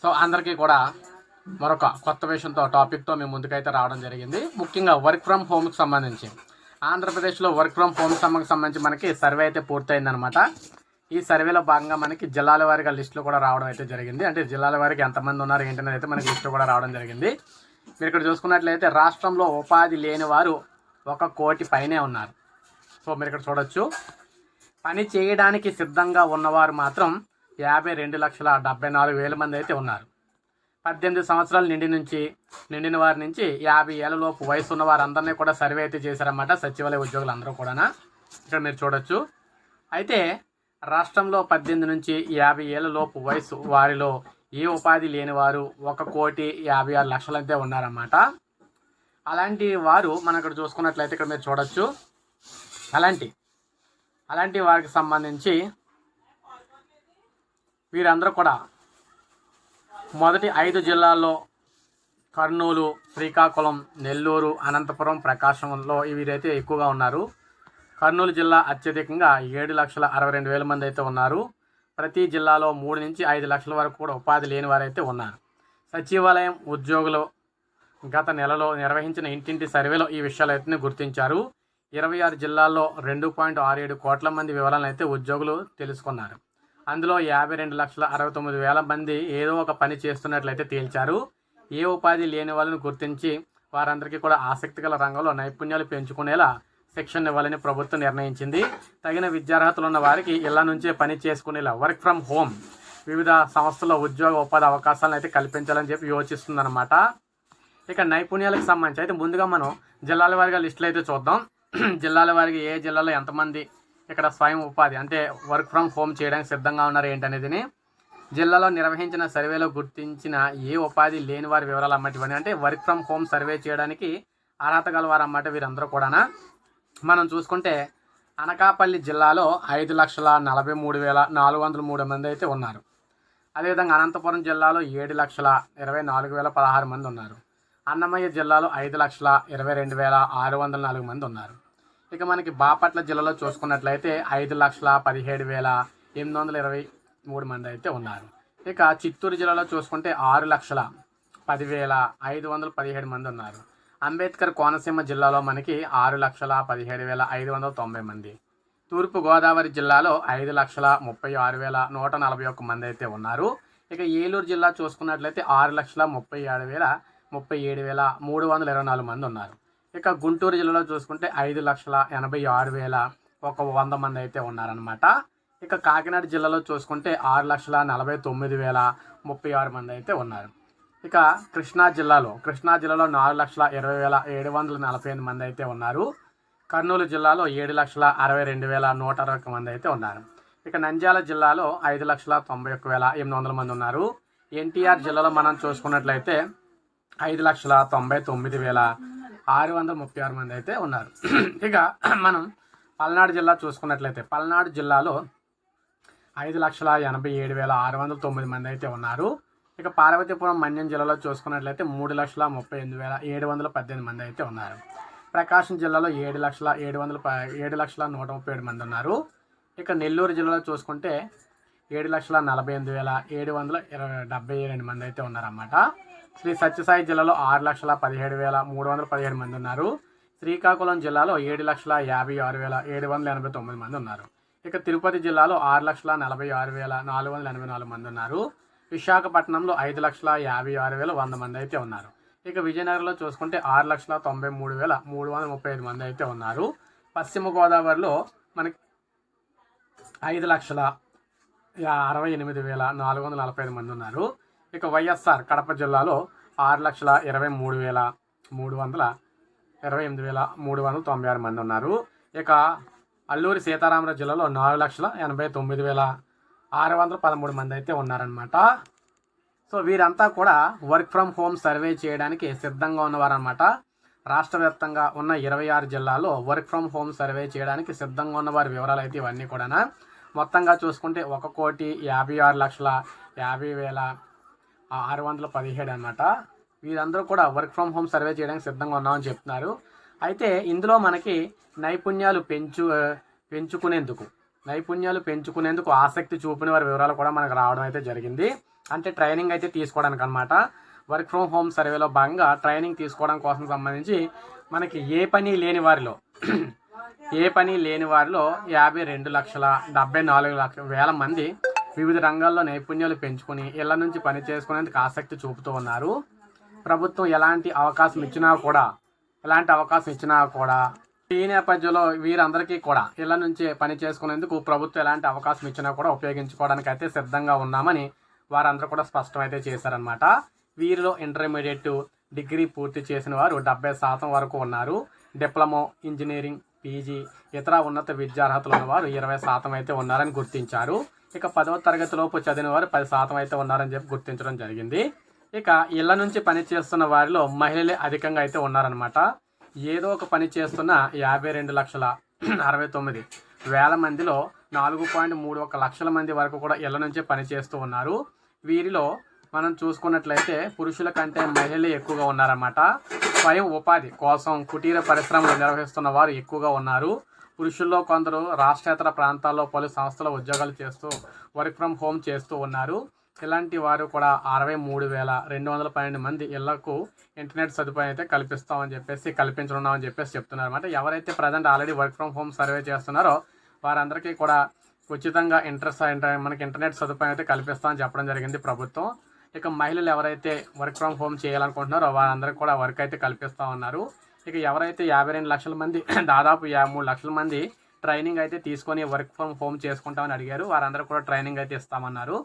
So అందరికీ కూడా మరొక కొత్త విషయంతో టాపిక్తో మేము ముందుకైతే రావడం జరిగింది. ముఖ్యంగా వర్క్ ఫ్రమ్ హోమ్కి సంబంధించి ఆంధ్రప్రదేశ్లో వర్క్ ఫ్రమ్ హోమ్ సంబంధించి మనకి సర్వే అయితే పూర్తయిందనమాట. ఈ సర్వేలో భాగంగా మనకి జిల్లాల వారీగా లిస్టులు కూడా రావడం అయితే జరిగింది. అంటే జిల్లాల వారికి ఎంతమంది ఉన్నారు ఏంటనేది అయితే మనకి లిస్టు కూడా రావడం జరిగింది. మీరు ఇక్కడ చూసుకున్నట్లయితే రాష్ట్రంలో ఉపాధి లేని వారు 1 కోటి పైనే ఉన్నారు. సో మీరు ఇక్కడ చూడొచ్చు, పని చేయడానికి సిద్ధంగా ఉన్నవారు మాత్రం 52,74,000 మంది అయితే ఉన్నారు. 18 సంవత్సరాలు నిండిన వారి నుంచి 50 ఏళ్ల లోపు వయసు ఉన్న వారందరినీ కూడా సర్వే అయితే చేశారన్నమాట సచివాలయ ఉద్యోగులు అందరూ కూడా. ఇక్కడ మీరు చూడొచ్చు. అయితే రాష్ట్రంలో 18 నుంచి 50 ఏళ్ల లోపు వయసు వారిలో ఏ ఉపాధి లేని వారు 1,56,00,000 అయితే ఉన్నారన్నమాట. అలాంటి వారు మనం ఇక్కడ చూసుకున్నట్లయితే ఇక్కడ మీరు చూడొచ్చు. అలాంటి వారికి సంబంధించి వీరందరూ కూడా మొదటి 5 జిల్లాల్లో కర్నూలు, శ్రీకాకుళం, నెల్లూరు, అనంతపురం, ప్రకాశంలో వీరైతే ఎక్కువగా ఉన్నారు. కర్నూలు జిల్లా అత్యధికంగా 7,62,000 మంది అయితే ఉన్నారు. ప్రతి జిల్లాలో 3 నుంచి 5 లక్షల వరకు కూడా ఉపాధి లేని వారైతే ఉన్నారు. సచివాలయం ఉద్యోగులు గత నెలలో నిర్వహించిన ఇంటింటి సర్వేలో ఈ విషయాలు అయితే గుర్తించారు. 26 జిల్లాల్లో 2.67 కోట్ల మంది వివరాలను అయితే ఉద్యోగులు తెలుసుకున్నారు. అందులో 52,69,000 మంది ఏదో ఒక పని చేస్తున్నట్లయితే తేల్చారు. ఏ ఉపాధి లేని వాళ్ళని గుర్తించి వారందరికీ కూడా ఆసక్తి గల రంగంలో నైపుణ్యాలు పెంచుకునేలా శిక్షణ ఇవ్వాలని ప్రభుత్వం నిర్ణయించింది. తగిన విద్యార్హతలు ఉన్న వారికి ఇళ్ల నుంచే పని చేసుకునేలా వర్క్ ఫ్రమ్ హోమ్ వివిధ సంస్థల్లో ఉద్యోగ ఉపాధి అవకాశాలను అయితే కల్పించాలని చెప్పి యోచిస్తుందన్నమాట. ఇక నైపుణ్యాలకు సంబంధించి అయితే ముందుగా మనం జిల్లాల వారిగా లిస్టులు అయితే చూద్దాం. జిల్లాల వారికి ఏ జిల్లాలో ఎంతమంది ఇక్కడ స్వయం ఉపాధి అంటే వర్క్ ఫ్రమ్ హోమ్ చేయడానికి సిద్ధంగా ఉన్నారు ఏంటనేది జిల్లాలో నిర్వహించిన సర్వేలో గుర్తించిన ఏ ఉపాధి లేని వారి వివరాలు అన్నమాట. ఇవన్నీ అంటే వర్క్ ఫ్రమ్ హోమ్ సర్వే చేయడానికి అర్హత గలవారు అన్నమాట వీరందరూ కూడా. మనం చూసుకుంటే అనకాపల్లి జిల్లాలో 5,43,403 మంది అయితే ఉన్నారు. అదేవిధంగా అనంతపురం జిల్లాలో 7,24,016 మంది ఉన్నారు. అన్నమయ్య జిల్లాలో 5,22,604 మంది ఉన్నారు. ఇక మనకి బాపట్ల జిల్లాలో చూసుకున్నట్లయితే 5,17,823 మంది అయితే ఉన్నారు. ఇక చిత్తూరు జిల్లాలో చూసుకుంటే 6,10,517 మంది ఉన్నారు. అంబేద్కర్ కోనసీమ జిల్లాలో మనకి 6,17,590 మంది. తూర్పు గోదావరి జిల్లాలో 5,36,141 మంది అయితే ఉన్నారు. ఇక ఏలూరు జిల్లా చూసుకున్నట్లయితే 6,37,324 మంది ఉన్నారు. ఇక గుంటూరు జిల్లాలో చూసుకుంటే 5,86,100 మంది అయితే ఉన్నారనమాట. ఇక కాకినాడ జిల్లాలో చూసుకుంటే 6,49,036 మంది అయితే ఉన్నారు. ఇక కృష్ణా జిల్లాలో 4,20,748 మంది అయితే ఉన్నారు. కర్నూలు జిల్లాలో 7,62,121 మంది అయితే ఉన్నారు. ఇక నంద్యాల జిల్లాలో 5,91,800 మంది ఉన్నారు. ఎన్టీఆర్ జిల్లాలో మనం చూసుకున్నట్లయితే 5,99,636 మంది అయితే ఉన్నారు. ఇక మనం పల్నాడు జిల్లా చూసుకున్నట్లయితే పల్నాడు జిల్లాలో 5,87,609 మంది అయితే ఉన్నారు. ఇక పార్వతీపురం మన్యం జిల్లాలో చూసుకున్నట్లయితే 3,38,718 మంది అయితే ఉన్నారు. ప్రకాశం జిల్లాలో 7,137 మంది ఉన్నారు. ఇక నెల్లూరు జిల్లాలో చూసుకుంటే 7,48,772 మంది అయితే ఉన్నారన్నమాట. శ్రీ సత్యసాయి జిల్లాలో 6,17,317 మంది ఉన్నారు. శ్రీకాకుళం జిల్లాలో 7,56,789 మంది ఉన్నారు. ఇక తిరుపతి జిల్లాలో 6,46,484 మంది ఉన్నారు. విశాఖపట్నంలో 5,56,100 మంది అయితే ఉన్నారు. ఇక విజయనగరంలో చూసుకుంటే 6,93,335 మంది అయితే ఉన్నారు. పశ్చిమ గోదావరిలో మనకి 5,68,445 మంది ఉన్నారు. ఇక వైఎస్ఆర్ కడప జిల్లాలో 6,23,396 మంది ఉన్నారు. ఇక అల్లూరి సీతారామరాజు జిల్లాలో 4,89,613 మంది అయితే ఉన్నారనమాట. సో వీరంతా కూడా వర్క్ ఫ్రమ్ హోమ్ సర్వే చేయడానికి సిద్ధంగా ఉన్నవారనమాట. రాష్ట్ర వ్యాప్తంగా ఉన్న 26 జిల్లాల్లో వర్క్ ఫ్రమ్ హోమ్ సర్వే చేయడానికి సిద్ధంగా ఉన్న వారి వివరాలు అయితే ఇవన్నీ కూడా. మొత్తంగా చూసుకుంటే 1,56,50,617 అనమాట. వీరందరూ కూడా వర్క్ ఫ్రమ్ హోమ్ సర్వే చేయడానికి సిద్ధంగా ఉన్నామని చెప్తున్నారు. అయితే ఇందులో మనకి నైపుణ్యాలు పెంచుకునేందుకు నైపుణ్యాలు పెంచుకునేందుకు ఆసక్తి చూపిన వారి వివరాలు కూడా మనకు రావడం అయితే జరిగింది. అంటే ట్రైనింగ్ అయితే తీసుకోవడానికి అనమాట. వర్క్ ఫ్రమ్ హోమ్ సర్వేలో భాగంగా ట్రైనింగ్ తీసుకోవడం కోసం సంబంధించి మనకి ఏ పని లేని వారిలో 52,74,00,000 మంది వివిధ రంగాల్లో నైపుణ్యాలు పెంచుకుని ఇళ్ల నుంచి పని చేసుకునేందుకు ఆసక్తి చూపుతూ ఉన్నారు. ప్రభుత్వం ఎలాంటి అవకాశం ఇచ్చినా కూడా ఈ నేపథ్యంలో వీరందరికీ కూడా ఇళ్ల నుంచి పని చేసుకునేందుకు ప్రభుత్వం ఎలాంటి అవకాశం ఇచ్చినా కూడా ఉపయోగించుకోవడానికి అయితే సిద్ధంగా ఉన్నామని వారందరూ కూడా స్పష్టం అయితే చేశారనమాట. వీరిలో ఇంటర్మీడియట్ డిగ్రీ పూర్తి చేసిన వారు 70% వరకు ఉన్నారు. డిప్లొమా, ఇంజనీరింగ్, పీజీ, ఇతర ఉన్నత విద్యార్హతలు ఉన్నవారు 20% అయితే ఉన్నారని గుర్తించారు. ఇక 10వ తరగతిలోపు చదివిన వారు 10% అయితే ఉన్నారని చెప్పి గుర్తించడం జరిగింది. ఇక ఇళ్ల నుంచి పని చేస్తున్న వారిలో మహిళలే అధికంగా అయితే ఉన్నారనమాట. ఏదో ఒక పని చేస్తున్న 52,69,000 మందిలో 4.31 లక్షల మంది వరకు కూడా ఇళ్ల నుంచే పని చేస్తూ ఉన్నారు. వీరిలో మనం చూసుకున్నట్లయితే పురుషుల కంటే మహిళలే ఎక్కువగా ఉన్నారన్నమాట. స్వయం ఉపాధి కోసం కుటీర పరిశ్రమలు నిర్వహిస్తున్న వారు ఎక్కువగా ఉన్నారు. పురుషుల్లో కొందరు రాష్ట్రేతర ప్రాంతాల్లో పలు సంస్థల ఉద్యోగాలు చేస్తూ వర్క్ ఫ్రమ్ హోమ్ చేస్తూ ఉన్నారు. ఇలాంటి వారు కూడా 63,212 మంది ఇళ్లకు ఇంటర్నెట్ సదుపాయం అయితే కల్పించనున్నామని చెప్పేసి చెప్తున్నారు అనమాట. ఎవరైతే present already work from home survey చేస్తున్నారో వారందరికీ కూడా ఉచితంగా మనకి ఇంటర్నెట్ సదుపాయం అయితే కల్పిస్తామని చెప్పడం జరిగింది ప్రభుత్వం. ఇక మహిళలు ఎవరైతే వర్క్ ఫ్రమ్ హోమ్ చేయాలనుకుంటున్నారో వారందరికీ కూడా వర్క్ అయితే కల్పిస్తామన్నారు. ఇక ఎవరైతే 52 లక్షల మంది దాదాపు 53 లక్షల మంది ట్రైనింగ్ అయితే తీసుకొని వర్క్ ఫ్రమ్ హోమ్ చేసుకుంటామని అడిగారు. వారందరూ కూడా ట్రైనింగ్ అయితే ఇస్తామన్నారు.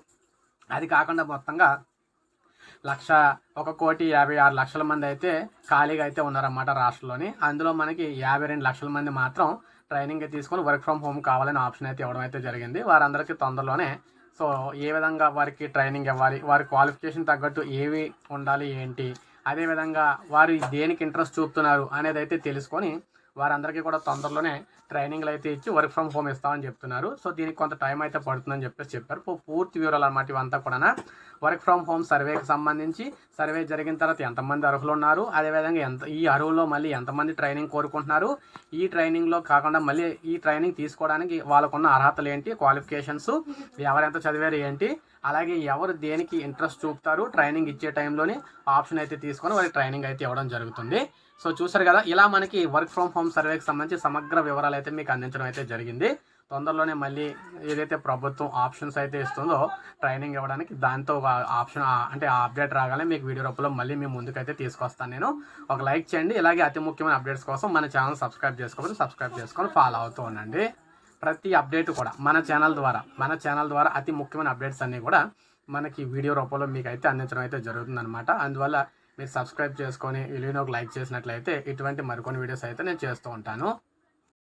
అది కాకుండా మొత్తంగా 1,56,00,000 మంది అయితే ఖాళీగా అయితే ఉన్నారన్నమాట రాష్ట్రంలోని. అందులో మనకి 52 లక్షల మంది మాత్రం ట్రైనింగ్ తీసుకొని వర్క్ ఫ్రమ్ హోమ్ కావాలని ఆప్షన్ అయితే ఇవ్వడం అయితే జరిగింది. వారందరికీ తొందరలోనే సో ఏ విధంగా వారికి ట్రైనింగ్ ఇవ్వాలి, వారి క్వాలిఫికేషన్ తగ్గట్టు ఏవి ఉండాలి ఏంటి, అదేవిధంగా వారు దేనికి ఇంట్రెస్ట్ చూపుతున్నారు అనేది అయితే తెలుసుకొని వారందరికీ కూడా తొందరలోనే ట్రైనింగ్లు అయితే ఇచ్చి వర్క్ ఫ్రమ్ హోమ్ ఇస్తామని చెప్తున్నారు. సో దీనికి కొంత టైం అయితే పడుతుందని చెప్పారు. పూర్తి వివరాలు అన్నమాట ఇవంతా కూడా వర్క్ ఫ్రమ్ హోమ్ సర్వేకి సంబంధించి సర్వే జరిగిన తర్వాత ఎంతమంది అర్హులు ఉన్నారు, అదేవిధంగా ఈ అర్హుల్లో మళ్ళీ ఎంతమంది ట్రైనింగ్ కోరుకుంటున్నారు, ఈ ట్రైనింగ్లో కాకుండా మళ్ళీ ఈ ట్రైనింగ్ తీసుకోవడానికి వాళ్ళకున్న అర్హతలు ఏంటి, క్వాలిఫికేషన్స్, ఎవరెంత చదివారు ఏంటి, అలాగే ఎవరు దేనికి ఇంట్రెస్ట్ చూపుతారు ట్రైనింగ్ ఇచ్చే టైంలోనే ఆప్షన్ అయితే తీసుకొని వారికి ట్రైనింగ్ అయితే ఇవ్వడం జరుగుతుంది. సో చూసారు కదా, ఇలా మనకి వర్క్ ఫ్రమ్ హోమ్ సర్వేకి సంబంధించి సమగ్ర వివరాలు అయితే మీకు అందించడం అయితే జరిగింది. తొందరలోనే మళ్ళీ ఏదైతే ప్రభుత్వం ఆప్షన్స్ అయితే ఇస్తుందో ట్రైనింగ్ ఇవ్వడానికి దాంతో ఆప్షన్ అంటే ఆ అప్డేట్ రాగానే మీకు వీడియో రూపంలో మళ్ళీ మీ ముందుకైతే తీసుకొస్తాను. నేను ఒక లైక్ చేయండి. ఇలాగే అతి ముఖ్యమైన అప్డేట్స్ కోసం మన ఛానల్ సబ్స్క్రైబ్ చేసుకొని ఫాలో అవుతూ ఉండండి. ప్రతి అప్డేట్ కూడా మన ఛానల్ ద్వారా అతి ముఖ్యమైన అప్డేట్స్ అన్నీ కూడా మనకి వీడియో రూపంలో మీకు అయితే అందించడం అయితే జరుగుతుందన్నమాట. అందువల్ల మీరు సబ్స్క్రైబ్ చేసుకొని వీడియోని ఒక లైక్ చేసినట్లయితే ఇటువంటి మరికొన్ని వీడియోస్ అయితే నేను చేస్తూ ఉంటాను.